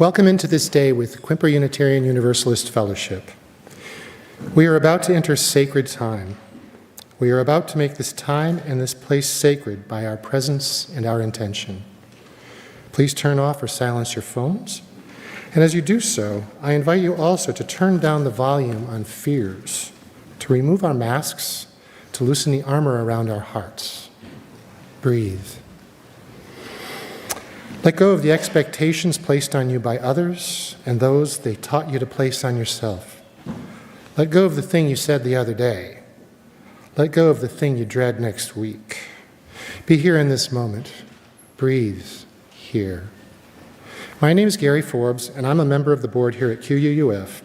Welcome into this day with Quimper Unitarian Universalist Fellowship. We are about to enter sacred time. We are about to make this time and this place sacred by our presence and our intention. Please turn off or silence your phones. And as you do so, I invite you also to turn down the volume on fears, to remove our masks, to loosen the armor around our hearts. Breathe. Let go of the expectations placed on you by others and those they taught you to place on yourself. Let go of the thing you said the other day. Let go of the thing you dread next week. Be here in this moment. Breathe here. My name is Gary Forbes, and I'm a member of the board here at QUUF.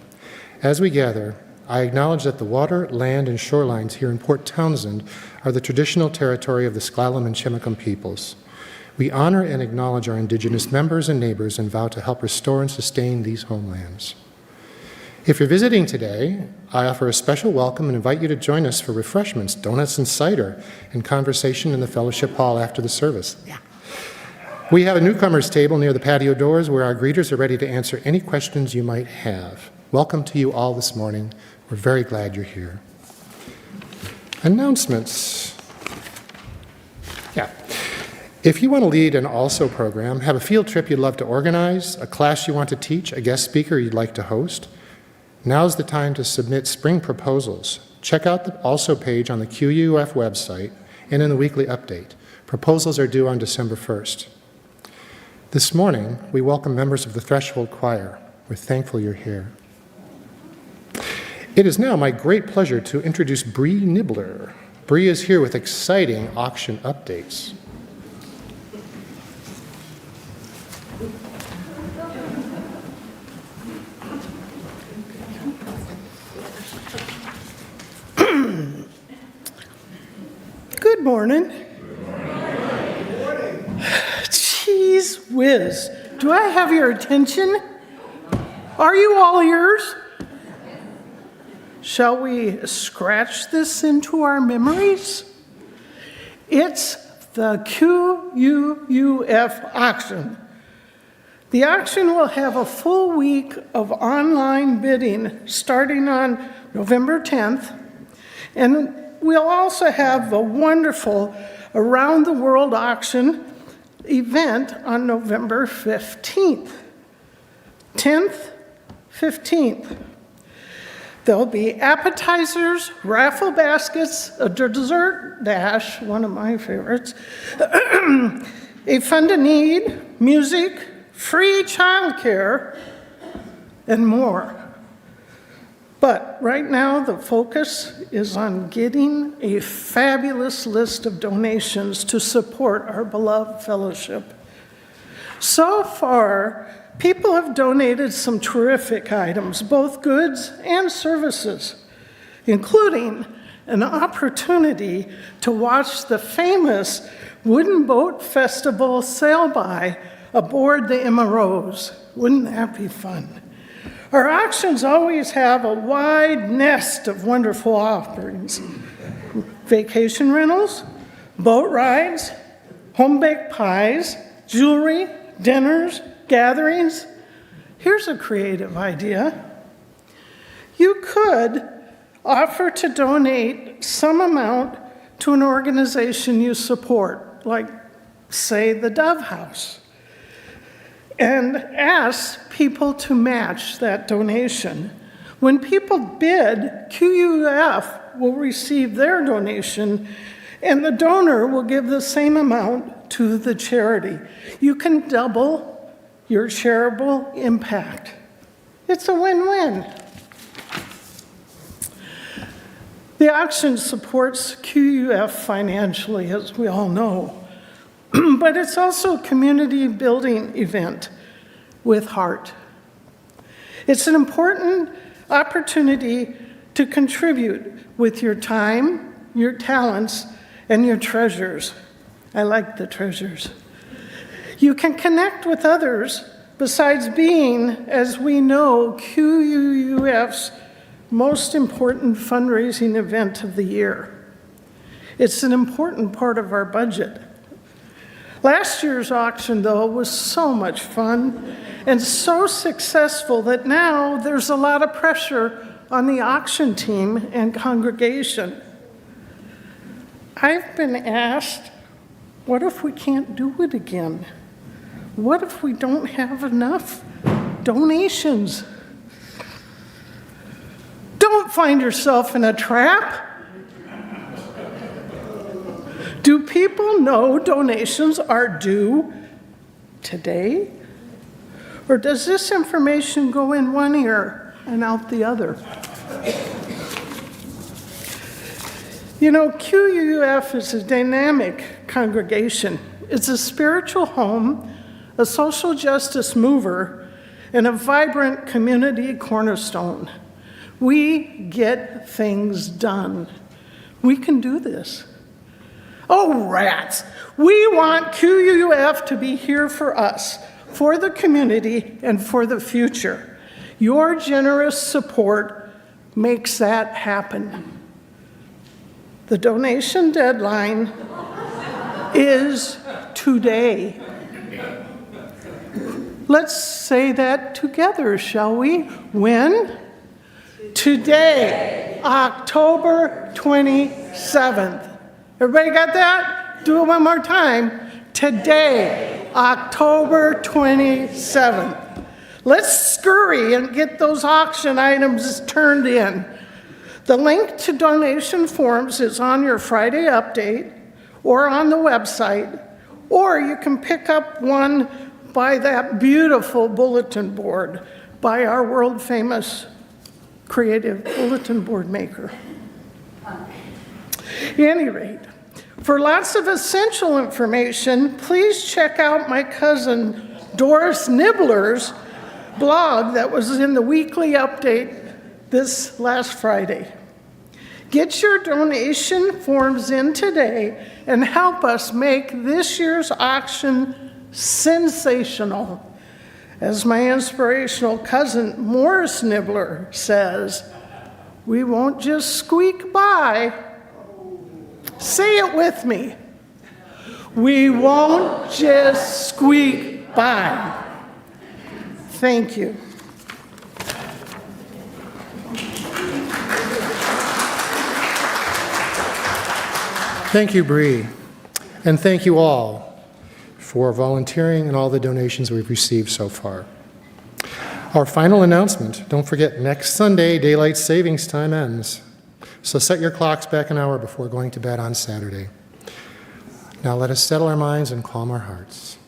As we gather, I acknowledge that the water, land, and shorelines here in Port Townsend are the traditional territory of the Sklallam and Chimicum peoples. We honor and acknowledge our Indigenous members and neighbors and vow to help restore and sustain these homelands. If you're visiting today, I offer a special welcome and invite you to join us for refreshments, donuts, and cider, and conversation in the fellowship hall after the service. We have a newcomers table near the patio doors where our greeters are ready to answer any questions you might have. Welcome to you all this morning. We're very glad you're here. Announcements. If you want to lead an ALSO program, have a field trip you'd love to organize, a class you want to teach, a guest speaker you'd like to host, now's the time to submit spring proposals. Check out the ALSO page on the QUUF website and in the weekly update. Proposals are due on December 1st. This morning, we welcome members of the Threshold Choir. We're thankful you're here. It is now my great pleasure to introduce Bree Nibbler. Bree is here with exciting auction updates. Good morning. Jeez whiz. Do I have your attention? Are you all ears? Shall we scratch this into our memories? It's the QUUF auction. The auction will have a full week of online bidding starting on November 10th, and we'll also have a wonderful Around the World auction event on November 15th. 10th, 15th. There'll be appetizers, raffle baskets, a dessert dash, one of my favorites, a fund to need, music, free childcare, and more. But right now, the focus is on getting a fabulous list of donations to support our beloved fellowship. So far, people have donated some terrific items, both goods and services, including an opportunity to watch the famous Wooden Boat Festival sail by aboard the Emma Rose. Wouldn't that be fun? Our auctions always have a wide nest of wonderful offerings. Vacation rentals, boat rides, home-baked pies, jewelry, dinners, gatherings. Here's a creative idea. You could offer to donate some amount to an organization you support, like, say, the Dove House, and ask people to match that donation. When people bid, QUUF will receive their donation, and the donor will give the same amount to the charity. You can double your charitable impact. It's a win-win. The auction supports QUUF financially, as we all know, but it's also a community building event with Hart. It's an important opportunity to contribute with your time, your talents, and your treasures. I like the treasures. You can connect with others besides being, as we know, QUUF's most important fundraising event of the year. It's an important part of our budget. Last year's auction, though, was so much fun and so successful that now there's a lot of pressure on the auction team and congregation. I've been asked, what if we can't do it again? What if we don't have enough donations? Don't find yourself in a trap. Do people know donations are due today? Or does this information go in one ear and out the other? You know, QUUF is a dynamic congregation. It's a spiritual home, a social justice mover, and a vibrant community cornerstone. We get things done. We can do this. Oh, rats! We want QUUF to be here for us, for the community, and for the future. Your generous support makes that happen. The donation deadline is today. Let's say that together, shall we? When? Today, October 27th. Everybody got that? Do it one more time. Today, October 27th. Let's scurry and get those auction items turned in. The link to donation forms is on your Friday update or on the website, or you can pick up one by that beautiful bulletin board by our world-famous creative bulletin board maker. At any rate, for lots of essential information, please check out my cousin Doris Nibbler's blog that was in the weekly update this last Friday. Get your donation forms in today and help us make this year's auction sensational. As my inspirational cousin Morris Nibbler says, we won't just squeak by. Say it with me. We won't just squeak by. Thank you. Thank you, Bree, and thank you all for volunteering and all the donations we've received so far. Our final announcement, don't forget, next Sunday, daylight savings time ends. So set your clocks back an hour before going to bed on Saturday. Now let us settle our minds and calm our hearts.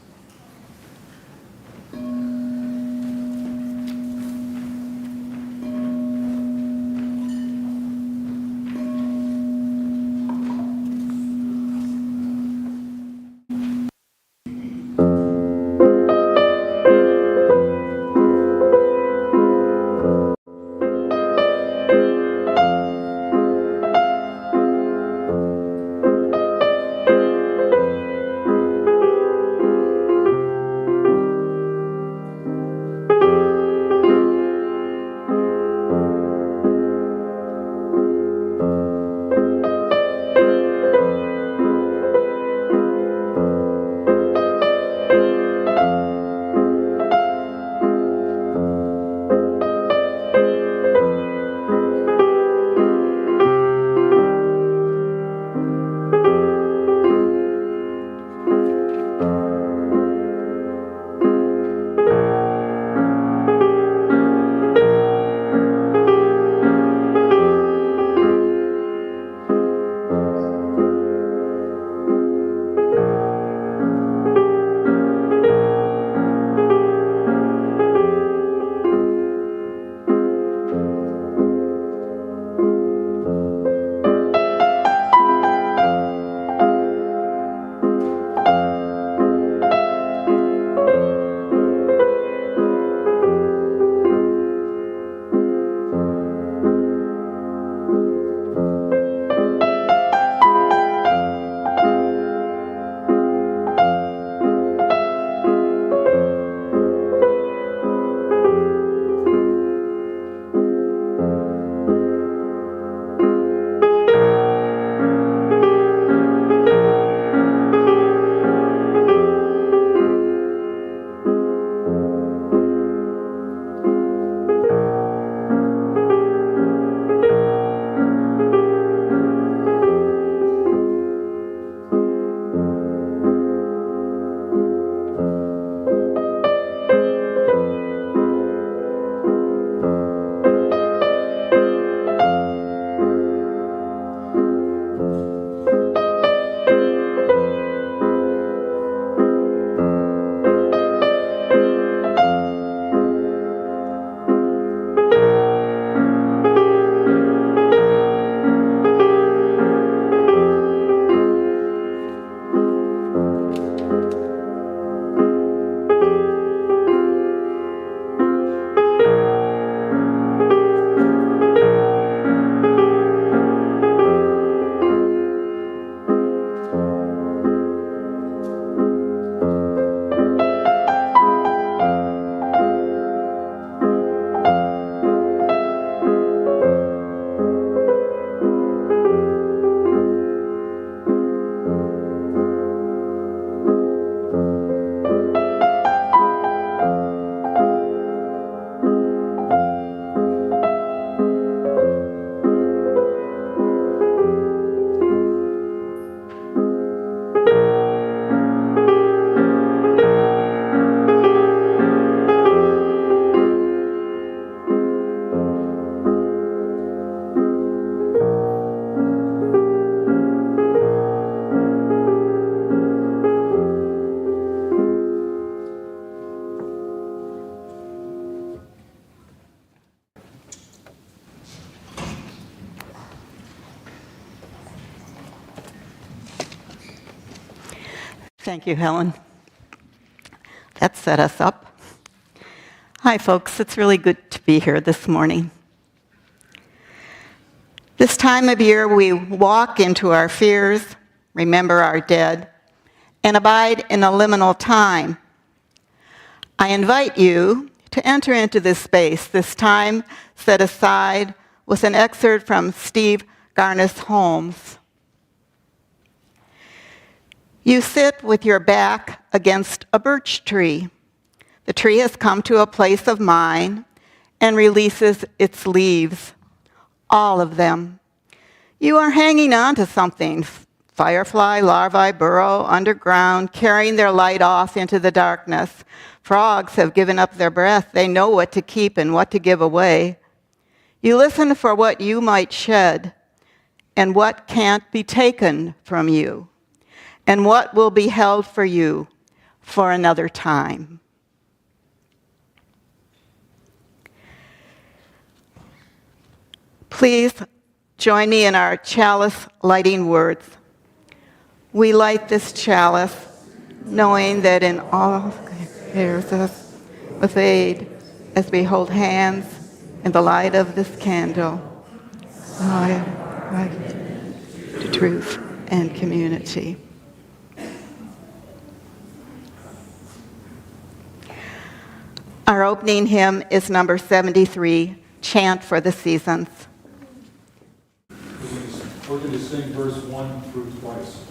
Thank you, Helen. That set us up. Hi, folks. It's really good to be here this morning. This time of year, we walk into our fears, remember our dead, and abide in a liminal time. I invite you to enter into this space, this time set aside, with an excerpt from Steve Garna's Holmes. You sit with your back against a birch tree. The tree has come to a place of mind and releases its leaves, all of them. You are hanging on to something. Firefly larvae burrow underground, carrying their light off into the darkness. Frogs have given up their breath. They know what to keep and what to give away. You listen for what you might shed and what can't be taken from you, and what will be held for you for another time. Please join me in our chalice lighting words. We light this chalice, knowing that in all cares us with aid as we hold hands in the light of this candle, right to truth and community. Our opening hymn is number 73, Chant for the Seasons. We're going to sing verse 1 through twice.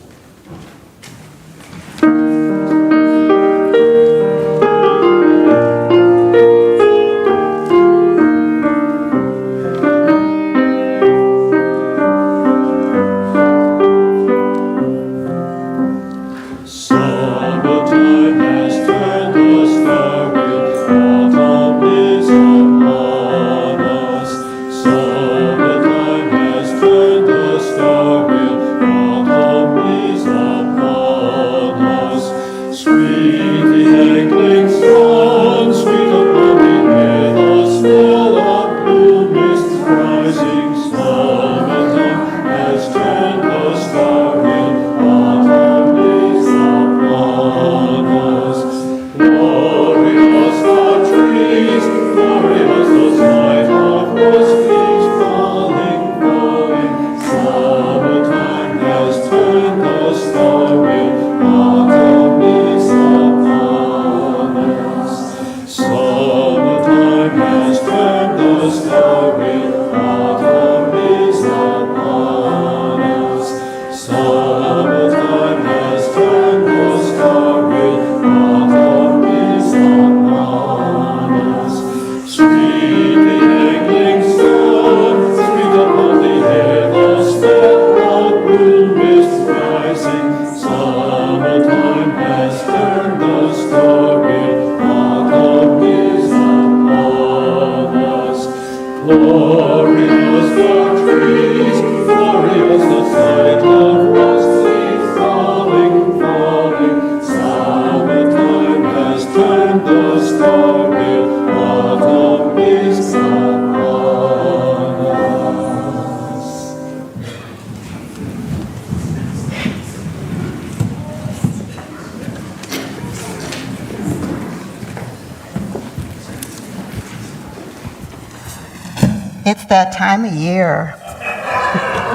It's that time of year,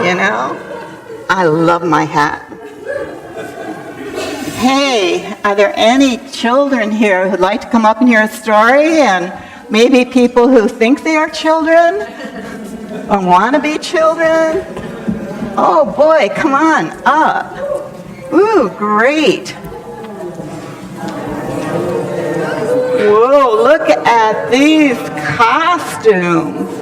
you know? I love my hat. Hey, are there any children here who'd like to come up and hear a story? And maybe people who think they are children or want to be children? Oh boy, come on up. Ooh, great. Whoa, look at these costumes.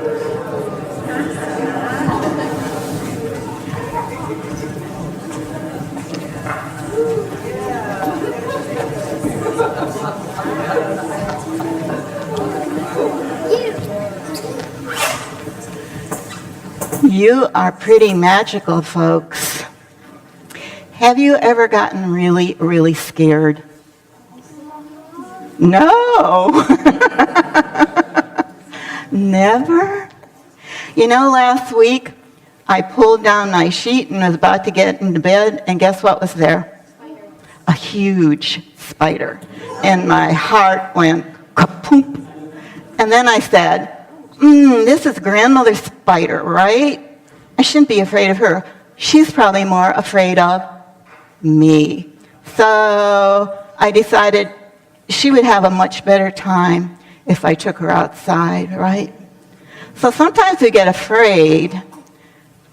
You are pretty magical, folks. Have you ever gotten really, really scared? No. Never? You know, last week, I pulled down my sheet and was about to get into bed, and guess what was there? a huge spider. And my heart went kapoop. And then I said, this is grandmother's spider, right? I shouldn't be afraid of her. She's probably more afraid of me. So I decided she would have a much better time if I took her outside, right? So sometimes we get afraid,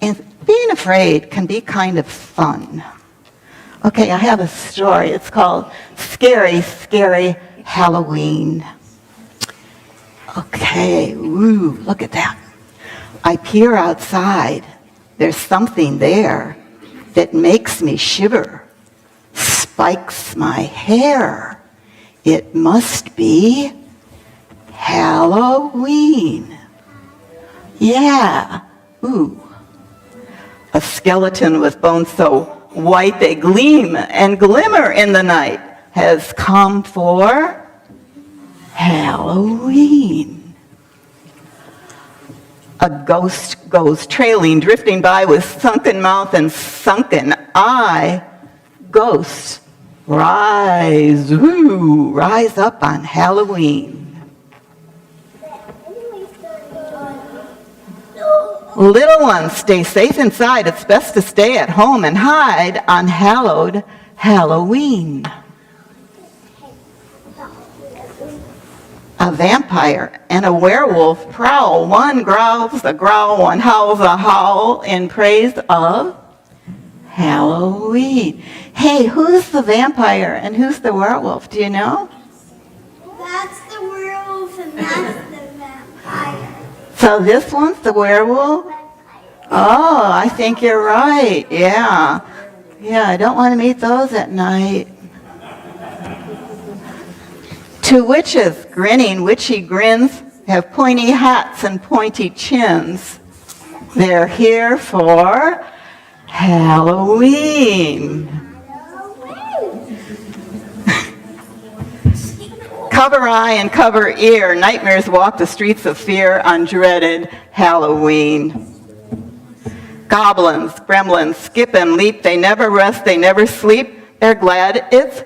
and being afraid can be kind of fun. Okay, I have a story. It's called Scary, Scary Halloween. Okay, woo, look at that. I peer outside. There's something there that makes me shiver, spikes my hair. It must be Halloween. Yeah, ooh. A skeleton with bones so white they gleam and glimmer in the night has come for Halloween. A ghost goes trailing, drifting by with sunken mouth and sunken eye. Ghosts rise, woo, rise up on Halloween. Little ones, stay safe inside. It's best to stay at home and hide on hallowed Halloween. A vampire and a werewolf prowl. One growls a growl, one howls a howl in praise of Halloween. Hey, who's the vampire and who's the werewolf? Do you know? That's the werewolf and that's the vampire. So this one's the werewolf? Oh, I think you're right. Yeah. Yeah, I don't want to meet those at night. Two witches, grinning witchy grins, have pointy hats and pointy chins. They're here for Halloween. Cover eye and cover ear, nightmares walk the streets of fear on dreaded Halloween. Goblins, gremlins, skip and leap, they never rest, they never sleep, they're glad it's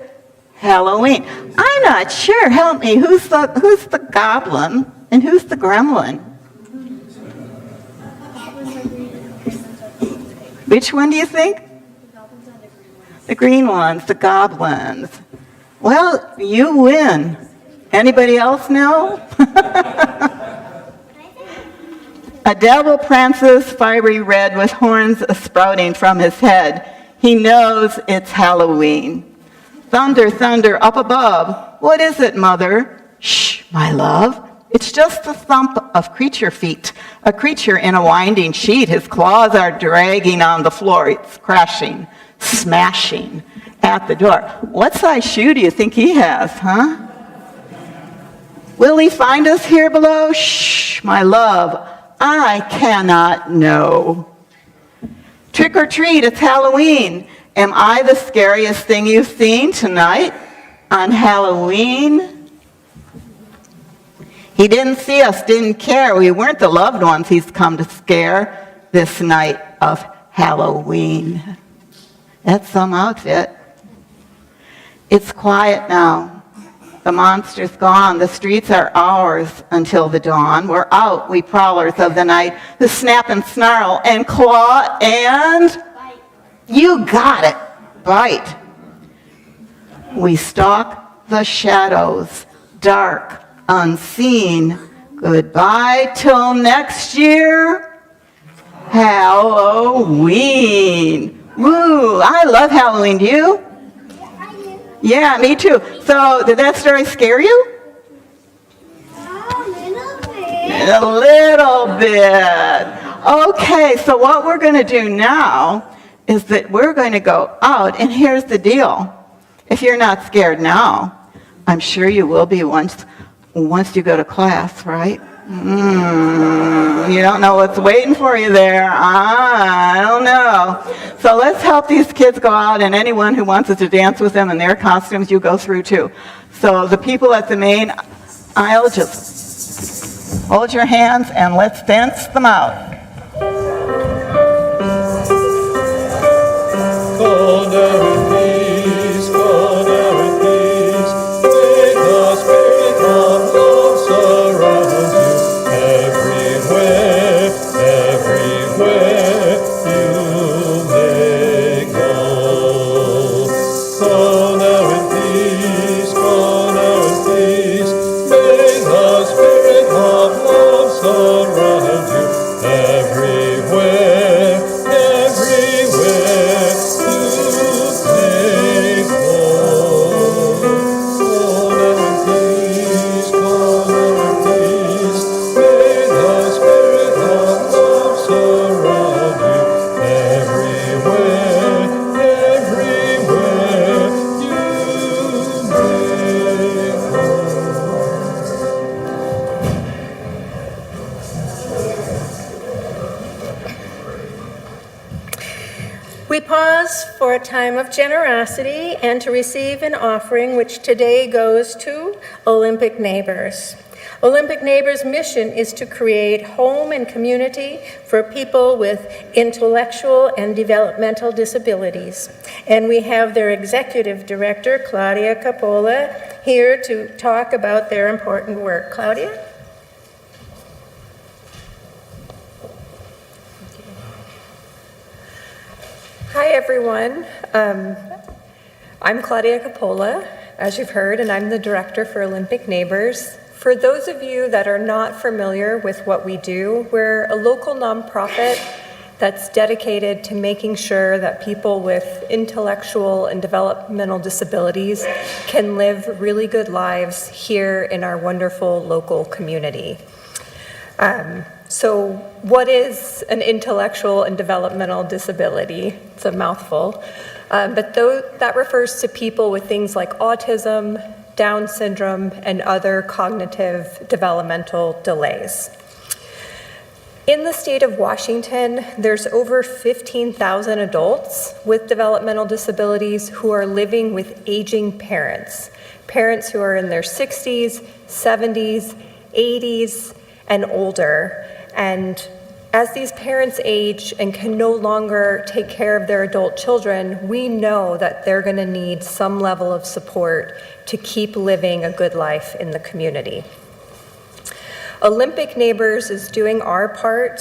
Halloween. I'm not sure, help me, who's the goblin and who's the gremlin? Which one do you think? The green ones, the goblins. Well, you win. Anybody else know? A devil prances fiery red with horns sprouting from his head. He knows it's Halloween. Thunder, thunder up above. What is it, mother? Shh, my love. It's just the thump of creature feet. A creature in a winding sheet. His claws are dragging on the floor. It's crashing, smashing at the door. What size shoe do you think he has, huh? Will he find us here below? Shh, my love, I cannot know. Trick or treat, it's Halloween. Am I the scariest thing you've seen tonight on Halloween? He didn't see us, didn't care. We weren't the loved ones he's come to scare this night of Halloween. That's some outfit. It's quiet now. The monster's gone. The streets are ours until the dawn. We're out, we prowlers of the night, who snap and snarl and claw and Bite. You got it. Bite. We stalk the shadows, dark, unseen. Goodbye till next year. Halloween. Woo, I love Halloween. Do you? Yeah, me too. So, did that story scare you? A little bit. Okay, so what we're going to do now is that we're going to go out, and here's the deal. If you're not scared now, I'm sure you will be once you go to class, right? You don't know what's waiting for you there. I don't know. So let's help these kids go out, and anyone who wants us to dance with them in their costumes, you go through too. So the people at the main aisle, just hold your hands and let's dance them out. Cold peace, for a time of generosity and to receive an offering which today goes to Olympic Neighbors. Olympic Neighbors' mission is to create home and community for people with intellectual and developmental disabilities. And we have their executive director, Claudia Coppola, here to talk about their important work. Claudia? Hi, everyone. I'm Claudia Coppola, as you've heard, and I'm the director for Olympic Neighbors. For those of you that are not familiar with what we do, we're a local nonprofit that's dedicated to making sure that people with intellectual and developmental disabilities can live really good lives here in our wonderful local community. So what is an intellectual and developmental disability? It's a mouthful. But that refers to people with things like autism, Down syndrome, and other cognitive developmental delays. In the state of Washington, there's over 15,000 adults with developmental disabilities who are living with aging parents who are in their 60s, 70s, 80s, and older. And as these parents age and can no longer take care of their adult children, we know that they're going to need some level of support to keep living a good life in the community. Olympic Neighbors is doing our part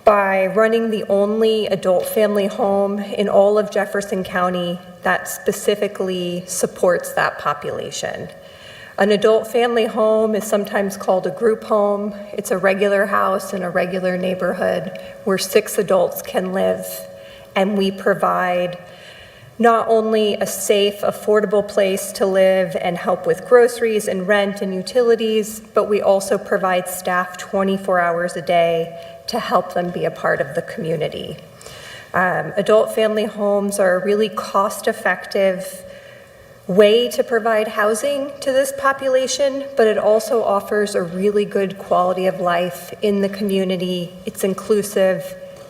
by running the only adult family home in all of Jefferson County that specifically supports that population. An adult family home is sometimes called a group home. It's a regular house in a regular neighborhood where 6 adults can live, and we provide not only a safe, affordable place to live and help with groceries and rent and utilities, but we also provide staff 24 hours a day to help them be a part of the community. Adult family homes are a really cost-effective way to provide housing to this population, but it also offers a really good quality of life in the community. It's inclusive,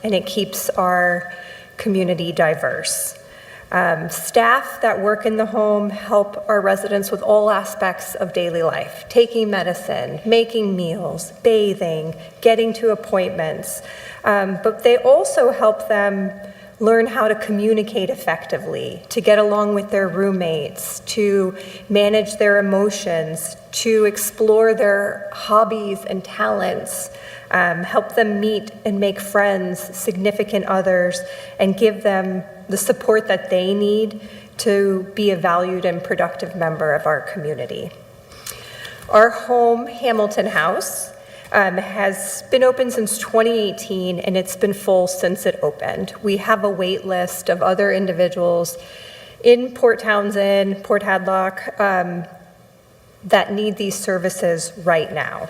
and it keeps our community diverse. Staff that work in the home help our residents with all aspects of daily life, taking medicine, making meals, bathing, getting to appointments, but they also help them learn how to communicate effectively, to get along with their roommates, to manage their emotions, to explore their hobbies and talents, help them meet and make friends, significant others, and give them the support that they need to be a valued and productive member of our community. Our home, Hamilton House, has been open since 2018, and it's been full since it opened. We have a wait list of other individuals in Port Townsend, Port Hadlock, that need these services right now.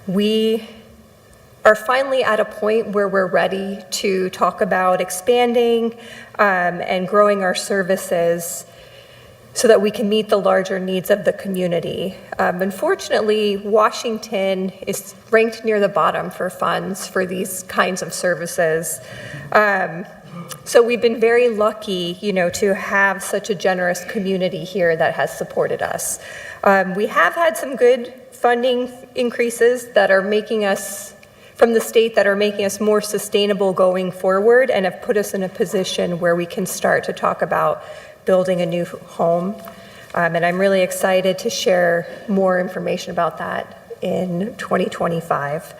We are finally at a point where we're ready to talk about expanding and growing our services so that we can meet the larger needs of the community. Unfortunately, Washington is ranked near the bottom for funds for these kinds of services. So we've been very lucky, to have such a generous community here that has supported us. We have had some good funding increases that are making us, from the state, that are making us more sustainable going forward and have put us in a position where we can start to talk about building a new home. And I'm really excited to share more information about that in 2025.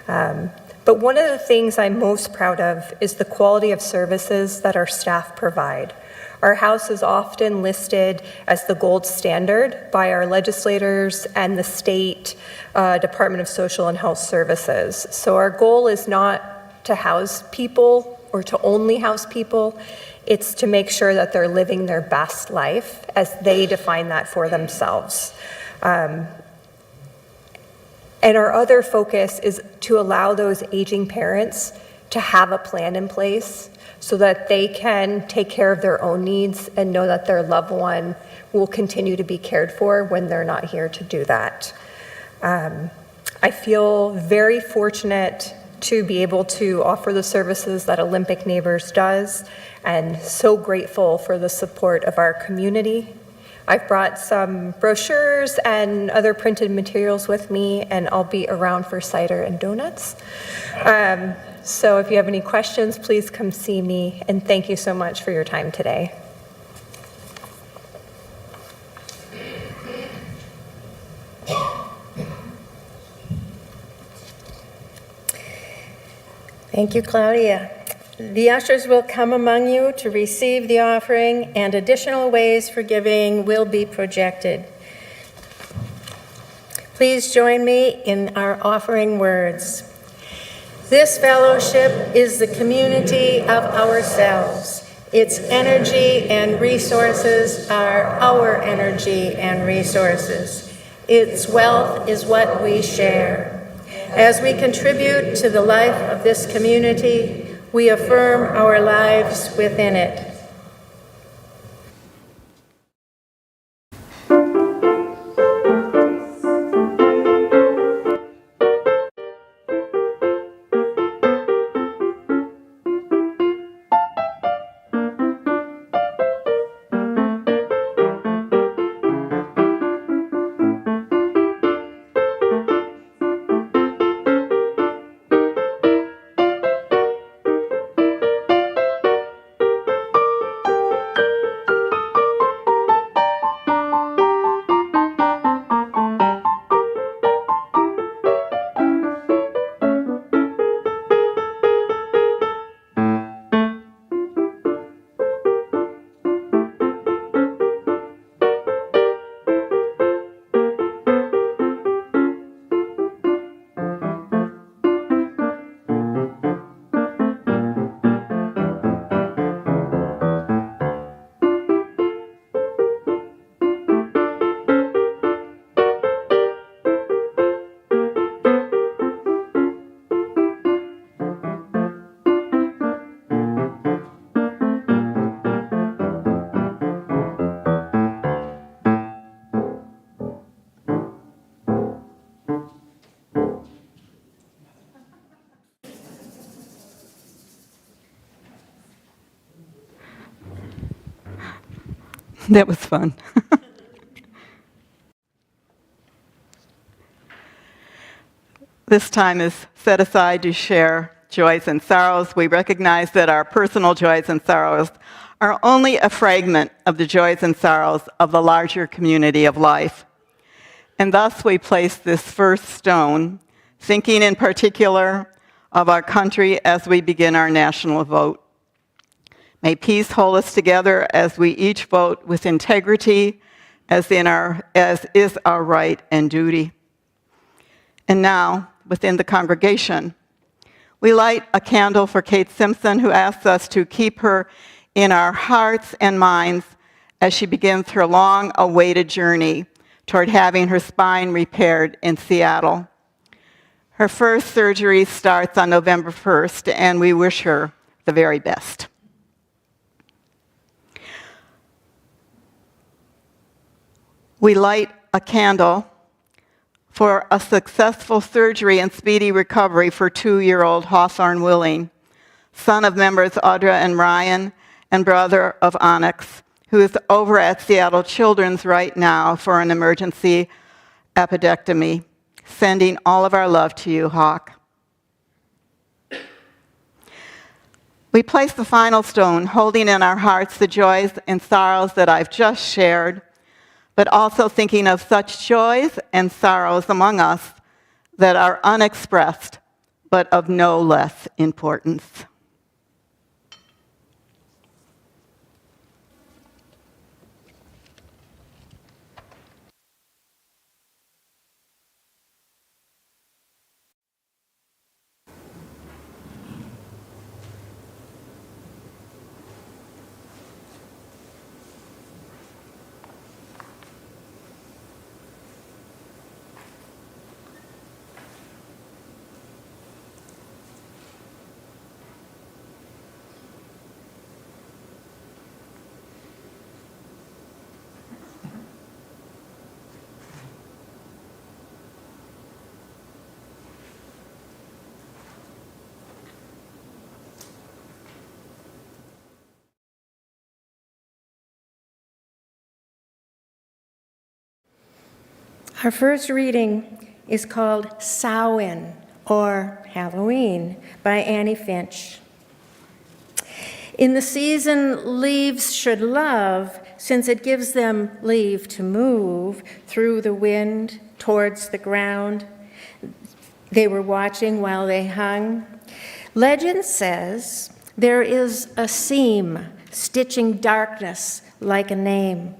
But one of the things I'm most proud of is the quality of services that our staff provide. Our house is often listed as the gold standard by our legislators and the state Department of Social and Health Services. So our goal is not to house people or to only house people. It's to make sure that they're living their best life as they define that for themselves. And our other focus is to allow those aging parents to have a plan in place so that they can take care of their own needs and know that their loved one will continue to be cared for when they're not here to do that. I feel very fortunate to be able to offer the services that Olympic Neighbors does, and so grateful for the support of our community. I've brought some brochures and other printed materials with me, and I'll be around for cider and donuts. So if you have any questions, please come see me, and thank you so much for your time today. Thank you, Claudia. The ushers will come among you to receive the offering, and additional ways for giving will be projected. Please join me in our offering words. This fellowship is the community of ourselves. Its energy and resources are our energy and resources. Its wealth is what we share. As we contribute to the life of this community, we affirm our lives within it. That was fun. This time is set aside to share joys and sorrows. We recognize that our personal joys and sorrows are only a fragment of the joys and sorrows of the larger community of life. And thus we place this first stone, thinking in particular of our country as we begin our national vote. May peace hold us together as we each vote with integrity, as is our right and duty. And now, within the congregation, we light a candle for Kate Simpson, who asks us to keep her in our hearts and minds as she begins her long-awaited journey toward having her spine repaired in Seattle. Her first surgery starts on November 1st, and we wish her the very best. We light a candle for a successful surgery and speedy recovery for 2-year-old Hawthorne Willing, son of members Audra and Ryan, and brother of Onyx, who is over at Seattle Children's right now for an emergency appendectomy. Sending all of our love to you, Hawk. We place the final stone, holding in our hearts the joys and sorrows that I've just shared, but also thinking of such joys and sorrows among us that are unexpressed, but of no less importance. Our first reading is called Samhain, or Halloween, by Annie Finch. In the season leaves should love, since it gives them leave to move through the wind towards the ground. They were watching while they hung. Legend says there is a seam stitching darkness like a name.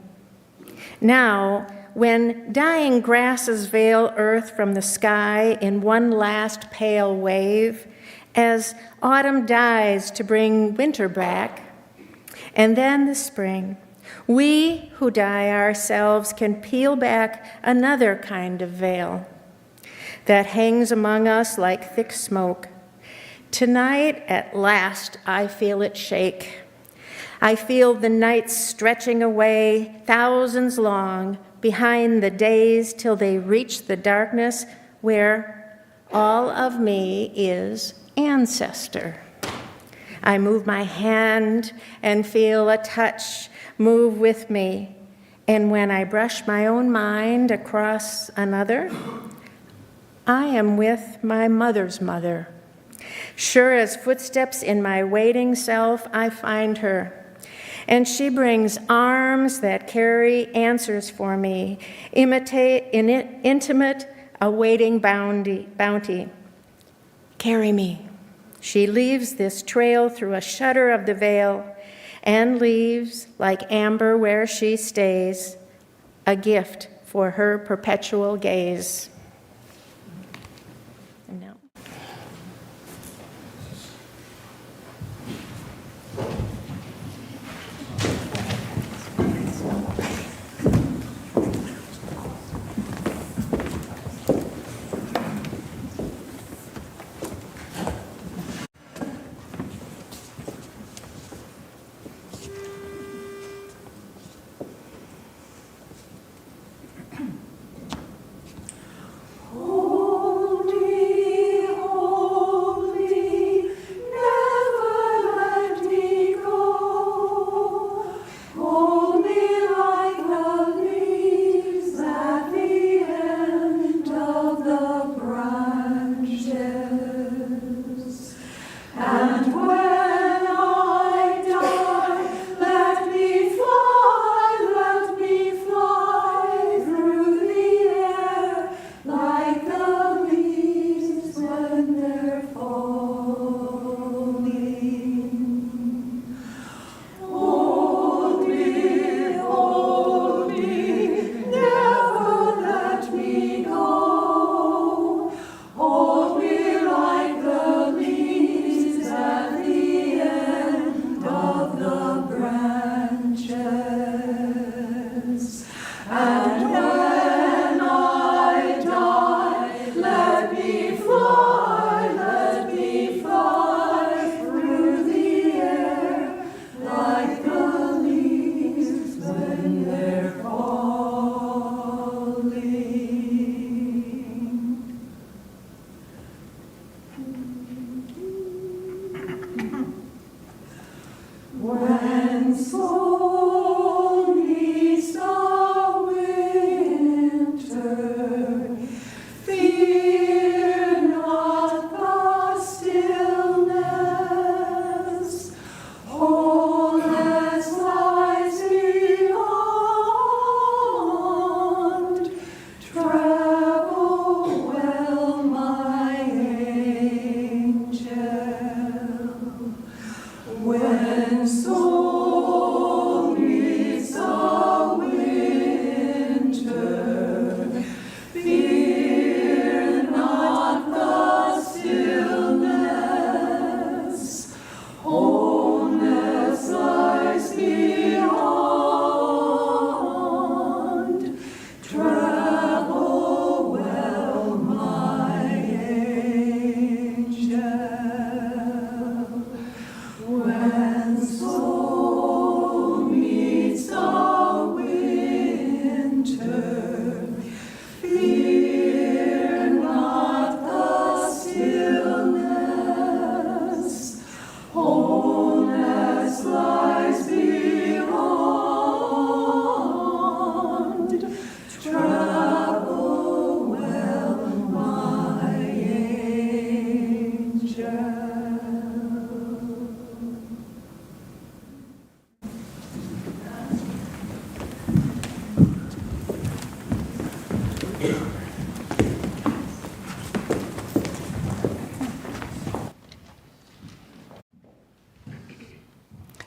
Now, when dying grasses veil earth from the sky in one last pale wave, as autumn dies to bring winter back, and then the spring, we who die ourselves can peel back another kind of veil that hangs among us like thick smoke. Tonight, at last, I feel it shake. I feel the nights stretching away, thousands long, behind the days till they reach the darkness where all of me is ancestor. I move my hand and feel a touch move with me, and when I brush my own mind across another, I am with my mother's mother. Sure as footsteps in my waiting self, I find her, and she brings arms that carry answers for me, intimate, awaiting bounty. Carry me. She leaves this trail through a shudder of the veil and leaves, like amber where she stays, a gift for her perpetual gaze. No.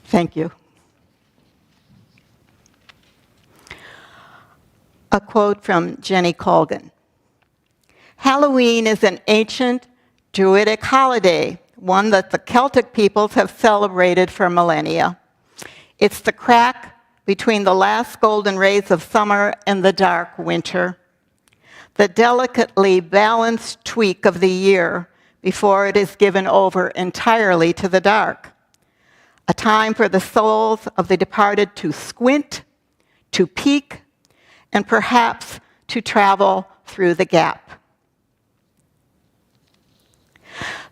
Thank you. A quote from Jenny Colgan. Halloween is an ancient Druidic holiday, one that the Celtic peoples have celebrated for millennia. It's the crack between the last golden rays of summer and the dark winter, the delicately balanced tweak of the year before it is given over entirely to the dark. A time for the souls of the departed to squint, to peek, and perhaps to travel through the gap.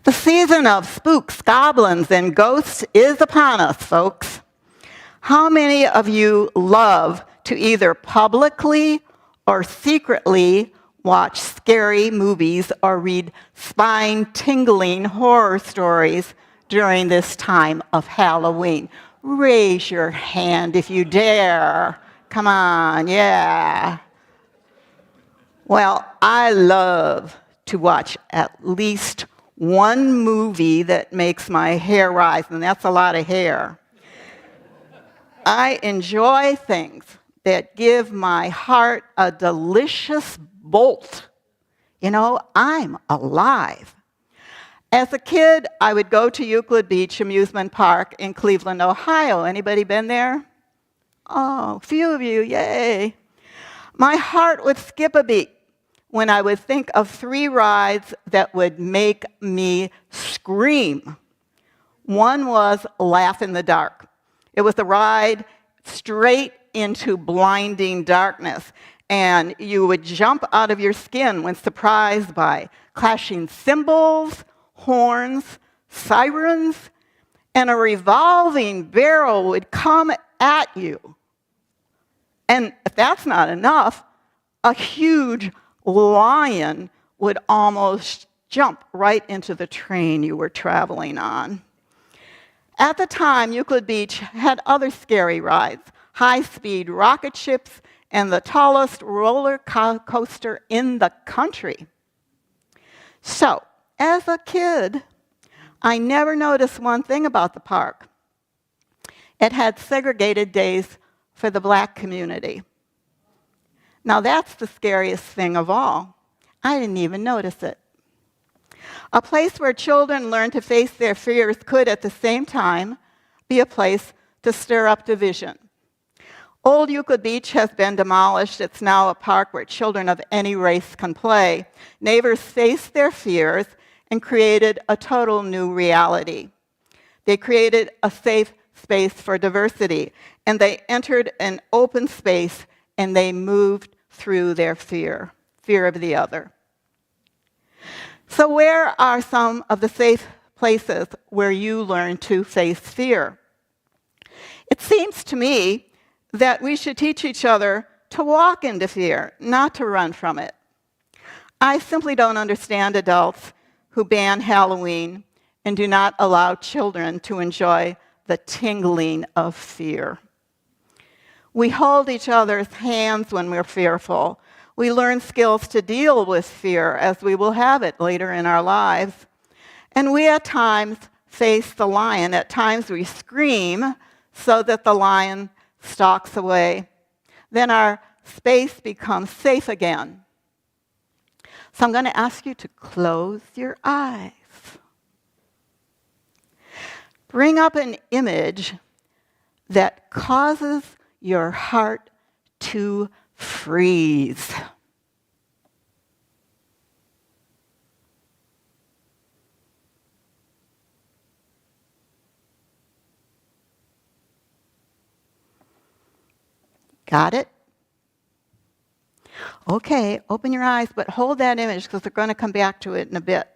The season of spooks, goblins, and ghosts is upon us, folks. How many of you love to either publicly or secretly watch scary movies or read spine-tingling horror stories during this time of Halloween? Raise your hand if you dare. Come on, yeah. Well, I love to watch at least one movie that makes my hair rise, and that's a lot of hair. I enjoy things that give my heart a delicious bolt. You know, I'm alive. As a kid, I would go to Euclid Beach Amusement Park in Cleveland, Ohio. Anybody been there? Oh, a few of you, yay. My heart would skip a beat when I would think of 3 rides that would make me scream. One was Laugh in the Dark. It was a ride straight into blinding darkness, and you would jump out of your skin when surprised by clashing cymbals, horns, sirens, and a revolving barrel would come at you. And if that's not enough, a huge lion would almost jump right into the train you were traveling on. At the time, Euclid Beach had other scary rides, high-speed rocket ships, and the tallest roller coaster in the country. So, as a kid, I never noticed one thing about the park. It had segregated days for the black community. Now that's the scariest thing of all. I didn't even notice it. A place where children learn to face their fears could at the same time be a place to stir up division. Old Euclid Beach has been demolished. It's now a park where children of any race can play. Neighbors faced their fears and created a total new reality. They created a safe space for diversity, and they entered an open space, and they moved through their fear of the other. So where are some of the safe places where you learn to face fear? It seems to me that we should teach each other to walk into fear, not to run from it. I simply don't understand adults who ban Halloween and do not allow children to enjoy the tingling of fear. We hold each other's hands when we're fearful. We learn skills to deal with fear as we will have it later in our lives. And we at times face the lion. At times we scream so that the lion stalks away. Then our space becomes safe again. So I'm going to ask you to close your eyes. Bring up an image that causes your heart to freeze. Got it? Okay, open your eyes, but hold that image because we're going to come back to it in a bit.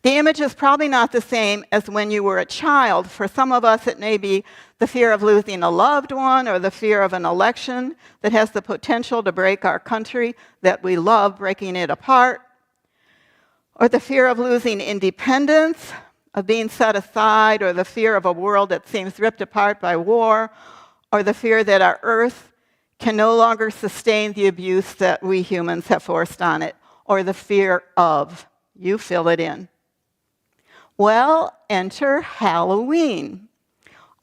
The image is probably not the same as when you were a child. For some of us, it may be the fear of losing a loved one or the fear of an election that has the potential to break our country that we love, breaking it apart, or the fear of losing independence, of being set aside, or the fear of a world that seems ripped apart by war, or the fear that our earth can no longer sustain the abuse that we humans have forced on it, or the fear of. You fill it in. Well, enter Halloween,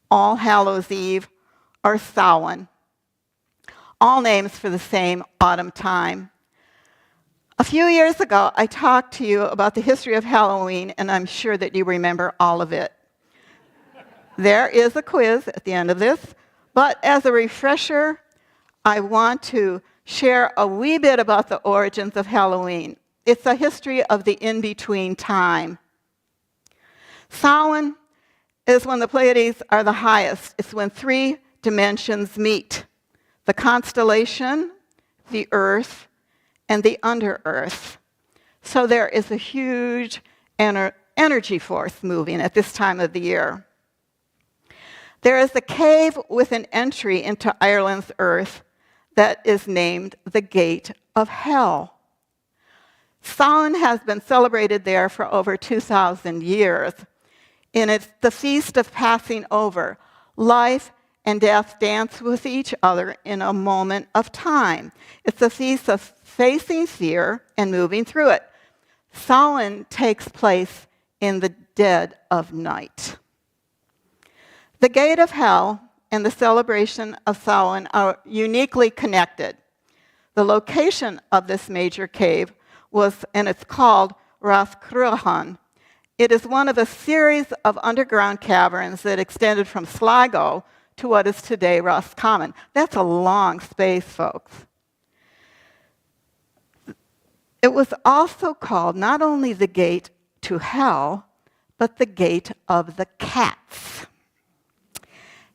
All Hallows Eve, or Samhain. All names for the same autumn time. A few years ago, I talked to you about the history of Halloween, and I'm sure that you remember all of it. There is a quiz at the end of this, but as a refresher, I want to share a wee bit about the origins of Halloween. It's a history of the in-between time. Samhain is when the Pleiades are the highest. It's when 3 dimensions meet: the constellation, the earth, and the under-earth. So there is a huge energy force moving at this time of the year. There is a cave with an entry into Ireland's earth that is named the Gate of Hell. Samhain has been celebrated there for over 2,000 years, and it's the feast of passing over. Life and death dance with each other in a moment of time. It's a feast of facing fear and moving through it. Samhain takes place in the dead of night. The Gate of Hell and the celebration of Samhain are uniquely connected. The location of this major cave and it's called Rathcruachan. It is one of a series of underground caverns that extended from Sligo to what is today Roscommon. That's a long space, folks. It was also called not only the Gate to Hell, but the Gate of the Cats.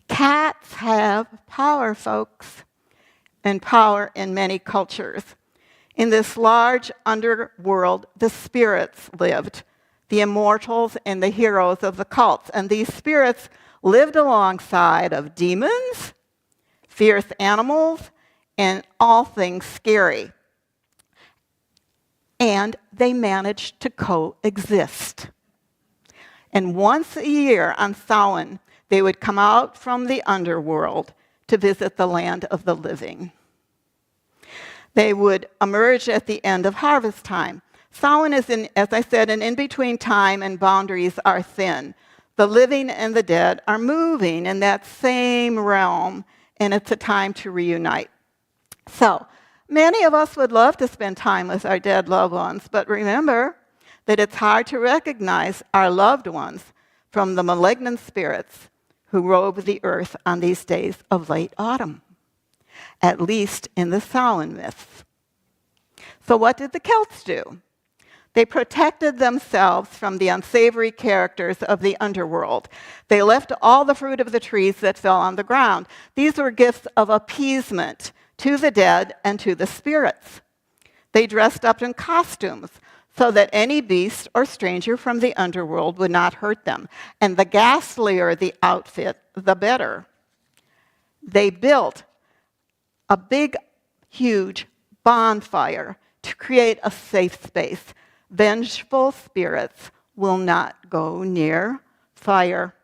Cats have power, folks, and power in many cultures. In this large underworld, the spirits lived, the immortals and the heroes of the cults. And these spirits lived alongside of demons, fierce animals, and all things scary. And they managed to coexist. And once a year on Samhain, they would come out from the underworld to visit the land of the living. They would emerge at the end of harvest time. Samhain is, as I said, an in-between time, and boundaries are thin. The living and the dead are moving in that same realm, and it's a time to reunite. So, many of us would love to spend time with our dead loved ones, but remember that it's hard to recognize our loved ones from the malignant spirits who rove the earth on these days of late autumn, at least in the Samhain myths. So what did the Celts do? They protected themselves from the unsavory characters of the underworld. They left all the fruit of the trees that fell on the ground. These were gifts of appeasement to the dead and to the spirits. They dressed up in costumes so that any beast or stranger from the underworld would not hurt them. And the ghastlier the outfit, the better. They built a big, huge bonfire to create a safe space. Vengeful spirits will not go near fire.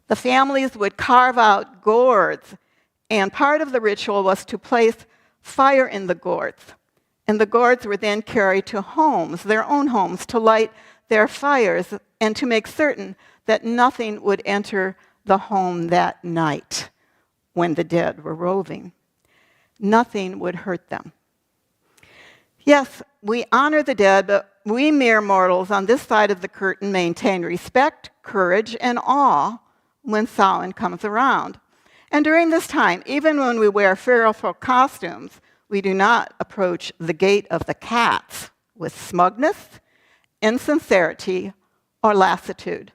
The families would carve out gourds, and part of the ritual was to place fire in the gourds. And the gourds were then carried to homes, their own homes, to light their fires and to make certain that nothing would enter the home that night when the dead were roving. Nothing would hurt them. Yes, we honor the dead, but we mere mortals on this side of the curtain maintain respect, courage, and awe when Samhain comes around. And during this time, even when we wear fearful costumes, we do not approach the Gate of the Cats with smugness, insincerity, or lassitude.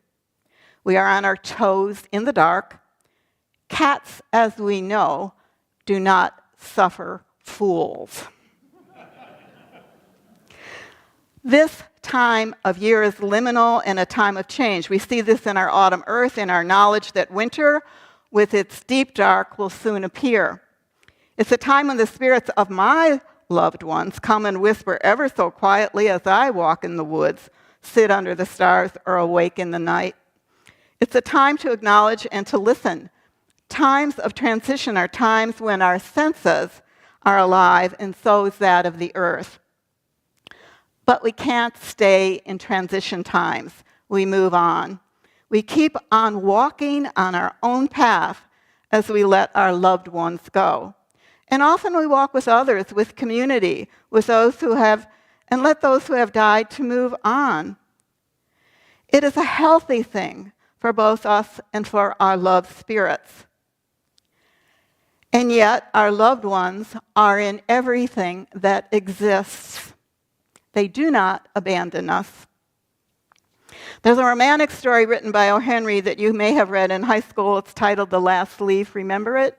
We are on our toes in the dark. Cats, as we know, do not suffer fools. This time of year is liminal and a time of change. We see this in our autumn earth, in our knowledge that winter, with its deep dark, will soon appear. It's a time when the spirits of my loved ones come and whisper ever so quietly as I walk in the woods, sit under the stars, or awake in the night. It's a time to acknowledge and to listen Times of transition are times when our senses are alive, and so is that of the earth. But we can't stay in transition times. We move on. We keep on walking on our own path as we let our loved ones go. And often we walk with others, with community, with those who have, and let those who have died to move on. It is a healthy thing for both us and for our loved spirits. And yet, our loved ones are in everything that exists. They do not abandon us. There's a romantic story written by O. Henry that you may have read in high school. It's titled The Last Leaf. Remember it?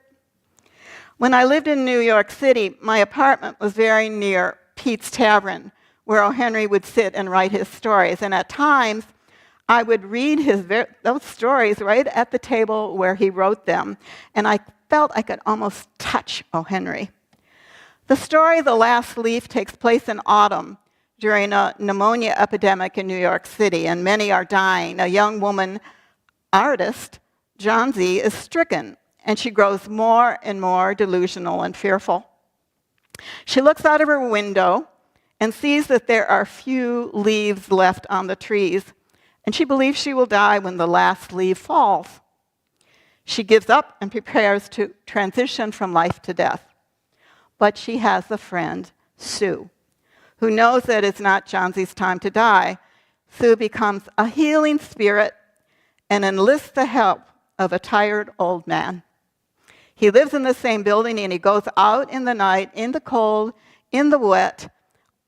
When I lived in New York City, my apartment was very near Pete's Tavern, where O. Henry would sit and write his stories. And at times, I would read those stories right at the table where he wrote them. And I felt I could almost touch O. Henry. The story, The Last Leaf, takes place in autumn during a pneumonia epidemic in New York City, and many are dying. A young woman artist, Johnsy, is stricken, and she grows more and more delusional and fearful. She looks out of her window and sees that there are few leaves left on the trees, and she believes she will die when the last leaf falls. She gives up and prepares to transition from life to death. But she has a friend, Sue, who knows that it's not Johnsy's time to die. Sue becomes a healing spirit and enlists the help of a tired old man. He lives in the same building, and he goes out in the night, in the cold, in the wet,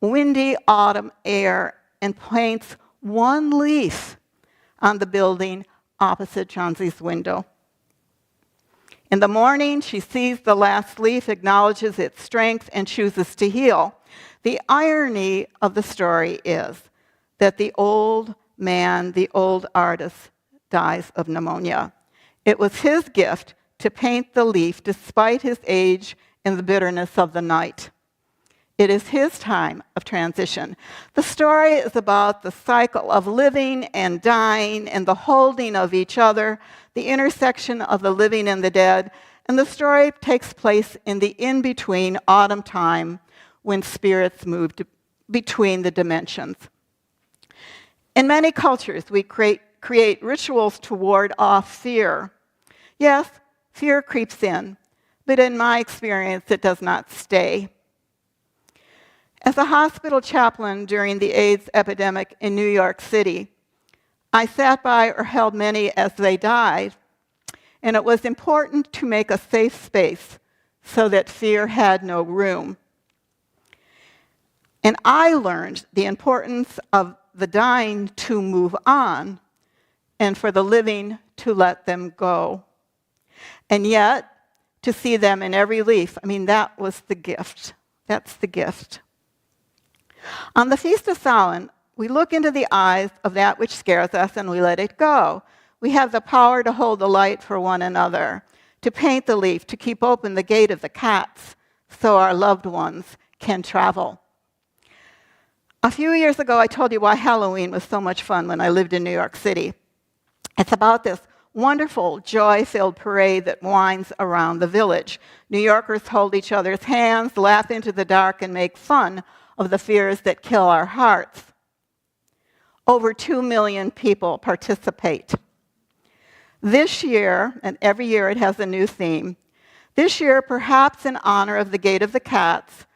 windy autumn air, and paints one leaf on the building opposite Johnsy's window. In the morning, she sees the last leaf, acknowledges its strength, and chooses to heal. The irony of the story is that the old man, the old artist, dies of pneumonia. It was his gift to paint the leaf despite his age and the bitterness of the night. It is his time of transition. The story is about the cycle of living and dying and the holding of each other, the intersection of the living and the dead, and the story takes place in the in-between autumn time when spirits move between the dimensions. In many cultures, we create rituals to ward off fear. Yes, fear creeps in, but in my experience, it does not stay. As a hospital chaplain during the AIDS epidemic in New York City, I sat by or held many as they died, and it was important to make a safe space so that fear had no room. And I learned the importance of the dying to move on and for the living to let them go. And yet, to see them in every leaf, that was the gift. That's the gift. On the Feast of Samhain, we look into the eyes of that which scares us and we let it go. We have the power to hold the light for one another, to paint the leaf, to keep open the gate of the cats so our loved ones can travel. A few years ago, I told you why Halloween was so much fun when I lived in New York City. It's about this wonderful, joy-filled parade that winds around the village. New Yorkers hold each other's hands, laugh into the dark, and make fun of the fears that kill our hearts. Over 2 million people participate. This year, and every year it has a new theme, this year, perhaps in honor of the Gate of the Cats,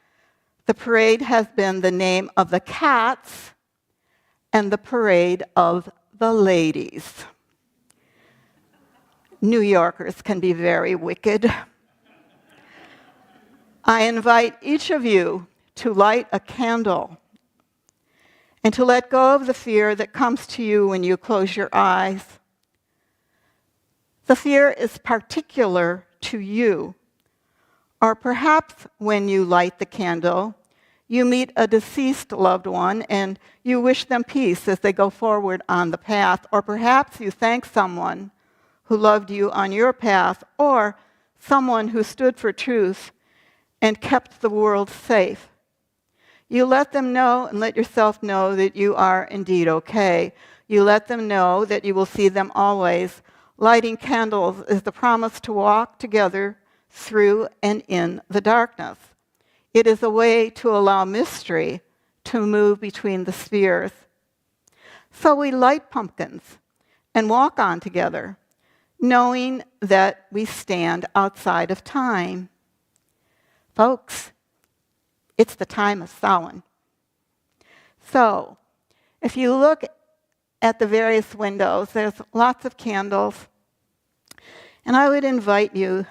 the parade has been the name of the cats and the parade of the ladies. New Yorkers can be very wicked. I invite each of you to light a candle and to let go of the fear that comes to you when you close your eyes. The fear is particular to you. Or perhaps when you light the candle, you meet a deceased loved one and you wish them peace as they go forward on the path. Or perhaps you thank someone who loved you on your path, or someone who stood for truth and kept the world safe. You let them know and let yourself know that you are indeed okay. You let them know that you will see them always, Lighting candles is the promise to walk together through and in the darkness. It is a way to allow mystery to move between the spheres. So we light pumpkins and walk on together, knowing that we stand outside of time. Folks, it's the time of Samhain. So, if you look at the various windows, there's lots of candles, and I would invite you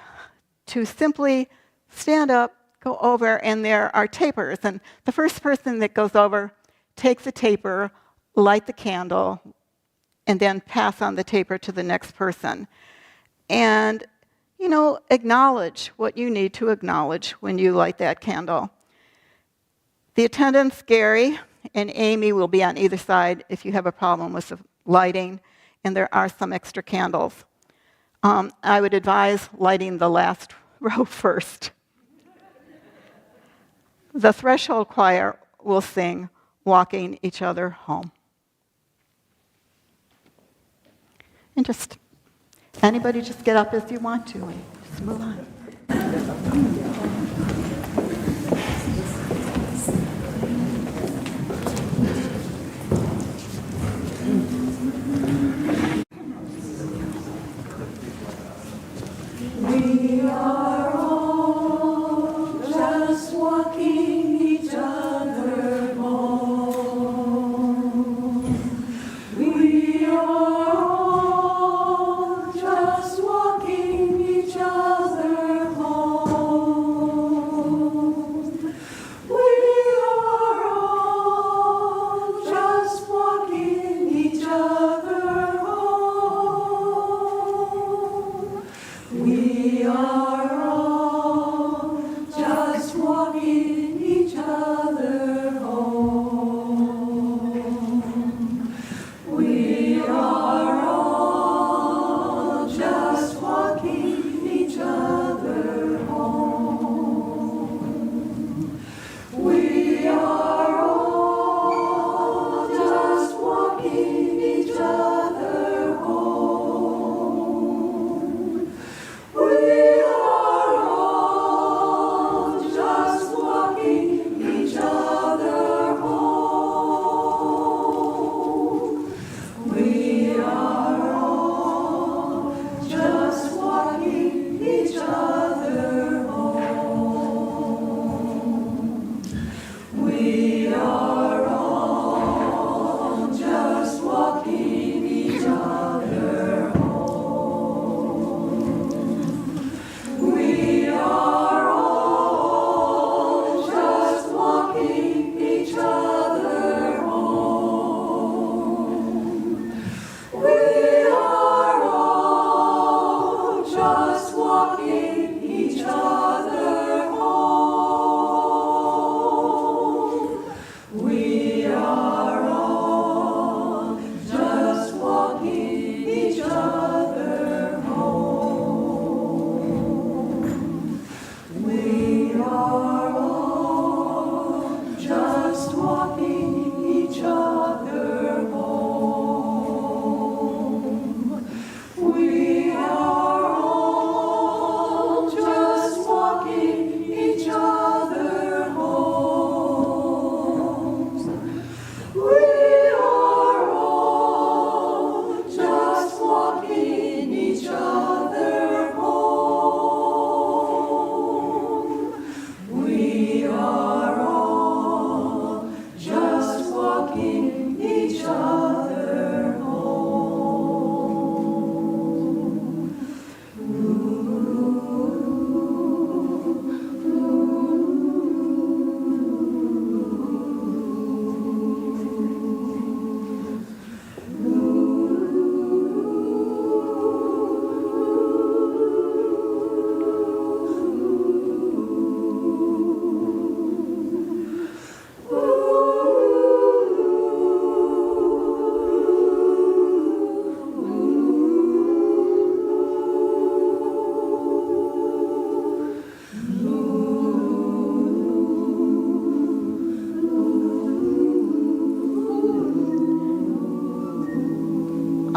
to simply stand up, go over, and there are tapers, and the first person that goes over takes a taper, light the candle, and then pass on the taper to the next person. And, acknowledge what you need to acknowledge when you light that candle. The attendants, Gary and Amy, will be on either side if you have a problem with the lighting, and there are some extra candles. I would advise lighting the last row first. The threshold choir will sing Walking Each Other Home. And anybody just get up as you want to and just move on. We are all just walking each other home. We are all just walking each other home. We are all just walking each other home. We are all just walking each other home. We are all just walking each other home. We are all just walking each other home. We are all just walking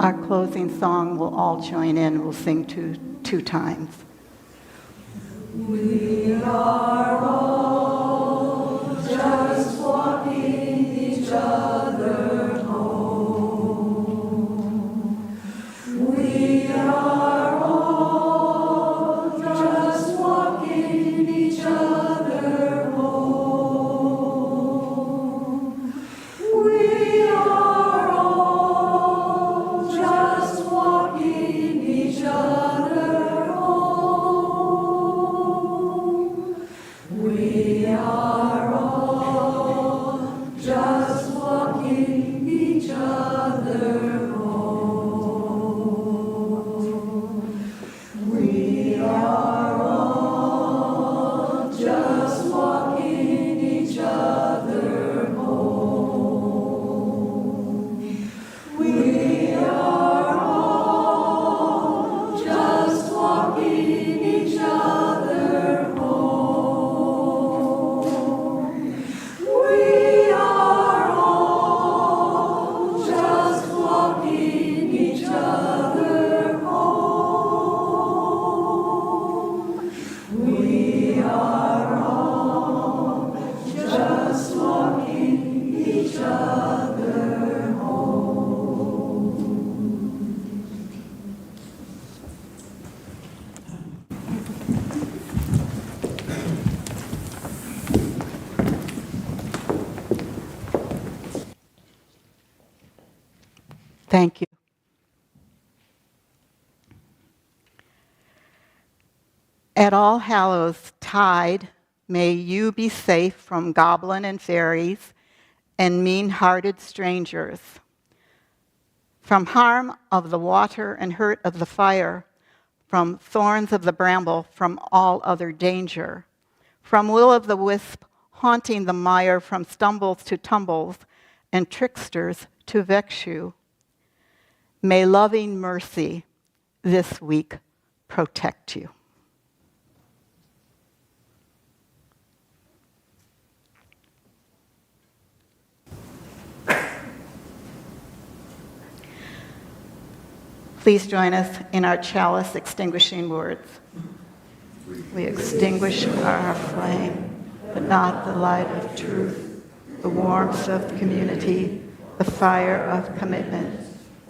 Our closing song, we'll all join in. We'll sing two times. We are all just walking each other home. We are all just walking each other home. We are all just walking each other home. We are all just walking each other home. We are all just walking each other home. We are all just walking each other home. We are all just walking each other home. We are all just walking each other home. Thank you. At All Hallows Tide, may you be safe from goblin and fairies and mean-hearted strangers, from harm of the water and hurt of the fire, from thorns of the bramble, from all other danger, from will-o'-the-wisp haunting the mire, from stumbles to tumbles and tricksters to vex you. May loving mercy this week protect you. Please join us in our chalice extinguishing words. We extinguish our flame, but not the light of truth, the warmth of community, the fire of commitment,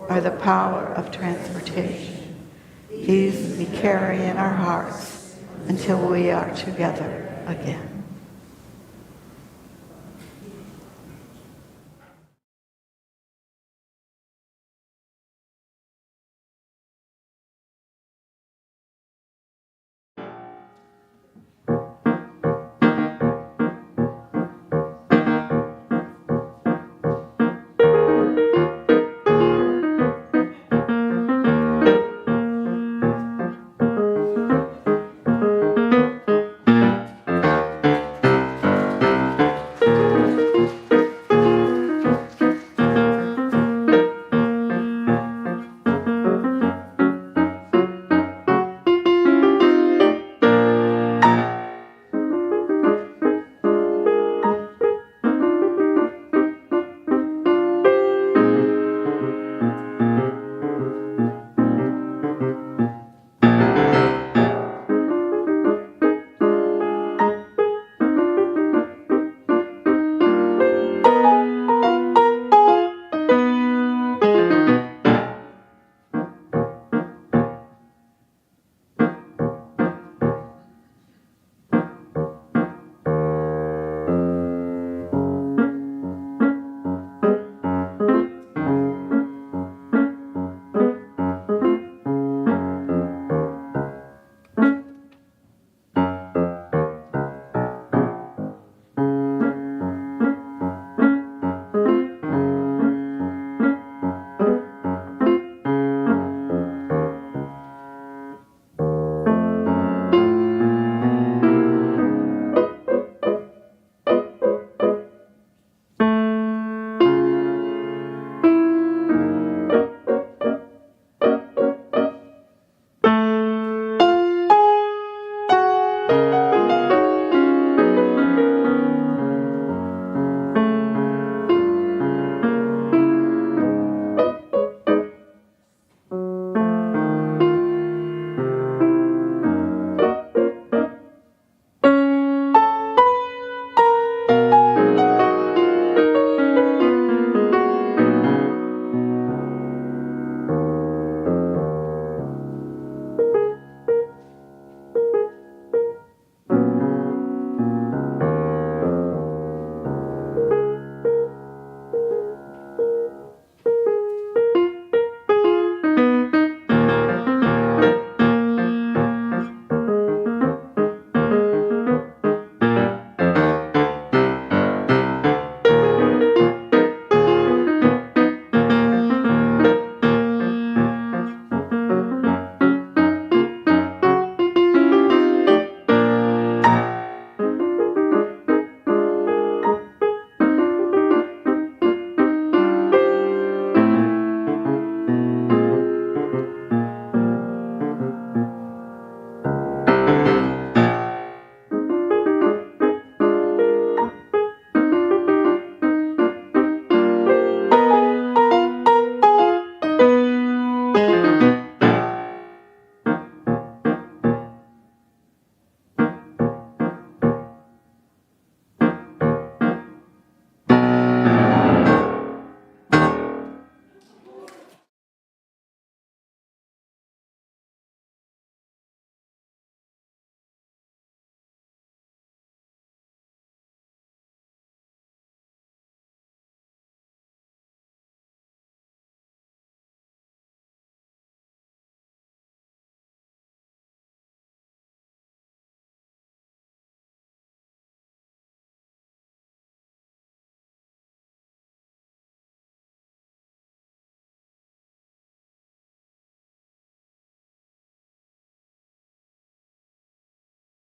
or the power of transportation. These we carry in our hearts until we are together again.